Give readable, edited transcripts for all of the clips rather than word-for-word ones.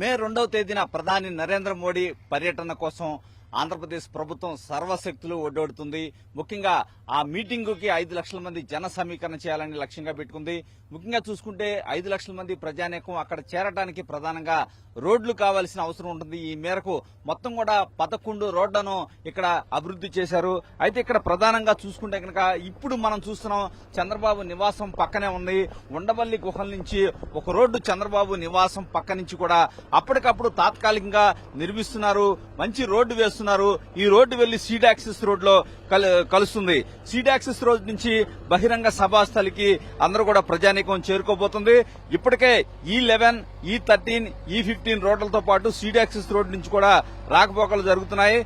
మే 2వ తేదీన ప్రధాని నరేంద్ర మోడీ పర్యటన కోసం ఆంధ్రప్రదేశ్ ప్రభుత్వం సర్వశక్తులు ఒడ్డొడుతుంది. ముఖ్యంగా ఆ మీటింగుకి 5 లక్షల మంది జన సమీకరణ చేయాలని లక్ష్యంగా పెట్టుకుంది. ముఖ్యంగా చూసుకుంటే 5 లక్షల మంది ప్రజానీకం అక్కడ చేరడానికి ప్రధానంగా రోడ్లు కావాల్సిన అవసరం ఉంటుంది. ఈ మేరకు మొత్తం కూడా 11 రోడ్లను ఇక్కడ అభివృద్ధి చేశారు. అయితే ఇక్కడ ప్రధానంగా చూసుకుంటే కనుక ఇప్పుడు మనం చూస్తున్నాం చంద్రబాబు నివాసం పక్కనే ఉంది. ఉండవల్లి గుహల నుంచి ఒక రోడ్డు చంద్రబాబు నివాసం పక్క నుంచి కూడా అప్పటికప్పుడు తాత్కాలికంగా నిర్మిస్తున్నారు. మంచి రోడ్డు వేస్తున్నారు. ఈ రోడ్డు వెళ్లి సీడ్ యాక్సెస్ రోడ్ లో కలుస్తుంది. సీడ్ యాక్సెస్ రోడ్ నుంచి బహిరంగ సభాస్థలికి అందరూ కూడా ప్రజానీకం చేరుకోబోతుంది. ఇప్పటికే E11, E13, E15 రోడ్లతో పాటు సీడ్ యాక్సెస్ రోడ్ నుంచి కూడా రాకపోకలు జరుగుతున్నాయి.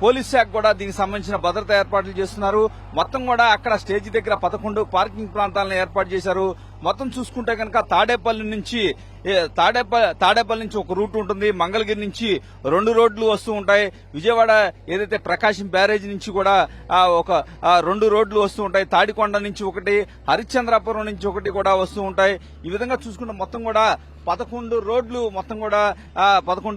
పోలీస్ శాఖ కూడా దీనికి సంబంధించిన భద్రతా ఏర్పాట్లు చేస్తున్నారు. మొత్తం కూడా అక్కడ స్టేజ్ దగ్గర 11 పార్కింగ్ ప్రాంతాలను ఏర్పాటు చేశారు. మొత్తం చూసుకుంటే కనుక తాడేపల్లి నుంచి ఒక రూట్ ఉంటుంది. మంగళగిరి నుంచి 2 రోడ్లు వస్తూ ఉంటాయి. విజయవాడ ఏదైతే ప్రకాశం బ్యారేజ్ నుంచి కూడా ఒక 2 రోడ్లు వస్తూ ఉంటాయి. తాడికొండ నుంచి ఒకటి, హరిశ్చంద్రాపురం నుంచి ఒకటి కూడా వస్తూ ఉంటాయి. ఈ విధంగా చూసుకుంటే మొత్తం కూడా 11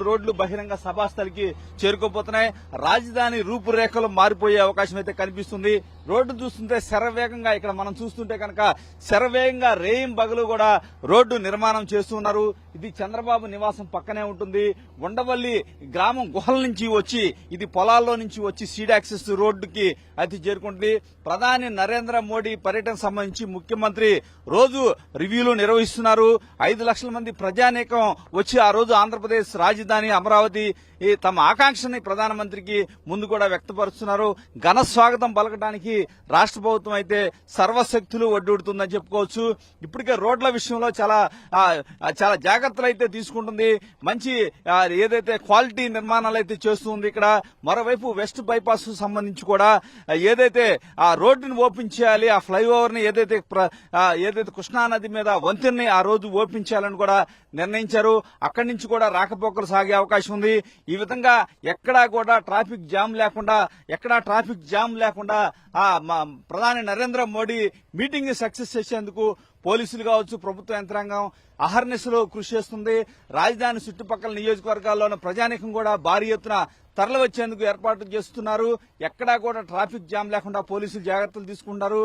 రోడ్లు బహిరంగ సభాస్థలికి చేరుకోబోతున్నాయి. రాజధాని రూపురేఖలు మారిపోయే అవకాశం అయితే కనిపిస్తుంది. రోడ్డు చూస్తుంటే శరవేగంగా ఇక్కడ మనం చూస్తుంటే కనుక శరవేగంగా రేయింబగలు బగలు కూడా రోడ్డు నిర్మాణం చేస్తున్నారు. ఇది చంద్రబాబు నివాసం పక్కనే ఉంటుంది. ఉండవల్లి గ్రామం గుహల నుంచి వచ్చి ఇది పొలాల్లో నుంచి వచ్చి సీడ్ యాక్సెస్ రోడ్డుకి అయితే చేరుకుంటుంది. ప్రధాని నరేంద్ర మోడీ పర్యటన సంబంధించి ముఖ్యమంత్రి రోజు రివ్యూలు నిర్వహిస్తున్నారు. 5 లక్షల మంది ప్రజానీకం వచ్చి ఆ రోజు ఆంధ్రప్రదేశ్ రాజధాని అమరావతి తమ ఆకాంక్షని ప్రధానమంత్రికి ముందు కూడా వ్యక్తపరుస్తున్నారు. ఘన స్వాగతం పలకడానికి రాష్ట్ర ప్రభుత్వం అయితే సర్వశక్తులు ఒడ్డుడుతుందని చెప్పుకోవచ్చు. ఇప్పటికే రోడ్ల విషయంలో చాలా జాగ్రత్తలు అయితే తీసుకుంటుంది. మంచి ఏదైతే క్వాలిటీ నిర్మాణాలు అయితే చేస్తుంది. ఇక్కడ మరోవైపు వెస్ట్ బైపాస్ సంబంధించి కూడా ఏదైతే ఆ రోడ్డుని ఓపెన్ చేయాలి, ఆ ఫ్లైఓవర్ ని ఏదైతే కృష్ణానది మీద వంతెన్ని ఆ రోజు ఓపెన్ చేయాలని కూడా నిర్ణయించారు. అక్కడి నుంచి కూడా రాకపోకలు సాగే అవకాశం ఉంది. ఈ విధంగా ఎక్కడా కూడా ట్రాఫిక్ జామ్ లేకుండా ప్రధాని నరేంద్ర మోడీ మీటింగ్ ని సక్సెస్ చేసేందుకు పోలీసులు కావచ్చు, ప్రభుత్వ యంత్రాంగం అహర్నిశలో కృషి చేస్తుంది. రాజధాని చుట్టుపక్కల నియోజకవర్గాల్లోని ప్రజానీకం కూడా భారీ ఎత్తున తరలి వచ్చేందుకు ఏర్పాట్లు చేస్తున్నారు. ఎక్కడా కూడా ట్రాఫిక్ జామ్ లేకుండా పోలీసులు జాగ్రత్తలు తీసుకుంటున్నారు.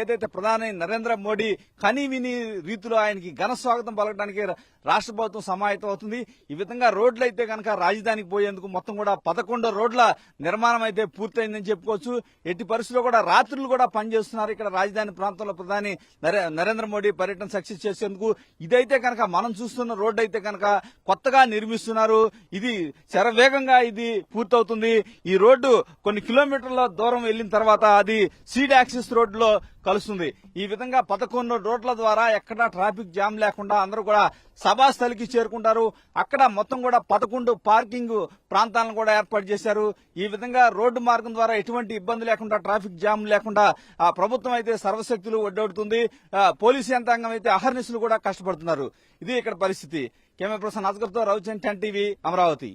ఏదైతే ప్రధాని నరేంద్ర మోడీ కనీవిని రీతిలో ఆయనకి ఘన స్వాగతం పలకడానికి రాష్ట్ర ప్రభుత్వం సమాయత్తం అవుతుంది. ఈ విధంగా రోడ్లు అయితే కనుక రాజధానికి పోయేందుకు మొత్తం కూడా 11 రోడ్ల నిర్మాణం అయితే పూర్తయిందని చెప్పుకోవచ్చు. ఎట్టి పరిస్థితుల్లో కూడా రాత్రులు కూడా పనిచేస్తున్నారు. ఇక్కడ రాజధాని ప్రాంతంలో ప్రధాని నరేంద్ర మోడీ పర్యటన సక్సెస్ చేసేందుకు ఇదైతే కనుక మనం చూస్తున్న రోడ్డు అయితే కనుక కొత్తగా నిర్మిస్తున్నారు. ఇది శరవేగంగా ఇది పూర్తవుతుంది. ఈ రోడ్డు కొన్ని కిలోమీటర్ల దూరం వెళ్లిన తర్వాత అది సీడ్ యాక్సెస్ రోడ్డులో కలుస్తుంది. ఈ విధంగా 11 రోడ్ల ద్వారా ఎక్కడా ట్రాఫిక్ జామ్ లేకుండా అందరూ కూడా సభాస్థలికి చేరుకుంటారు. అక్కడ మొత్తం కూడా 11 పార్కింగ్ ప్రాంతాలను కూడా ఏర్పాటు చేశారు. ఈ విధంగా రోడ్డు మార్గం ద్వారా ఎటువంటి ఇబ్బంది లేకుండా ట్రాఫిక్ జామ్ లేకుండా ప్రభుత్వం అయితే సర్వశక్తులు ఒడ్డొడుతుంది. పోలీసు యంత్రాంగం అయితే అహర్నిశలు కూడా కష్టపడుతున్నారు. ఇది ఇక్కడ పరిస్థితి. కెమెరా పర్సన్ అస్గర్తో రవిచంద్, 10 టీవీ, అమరావతి.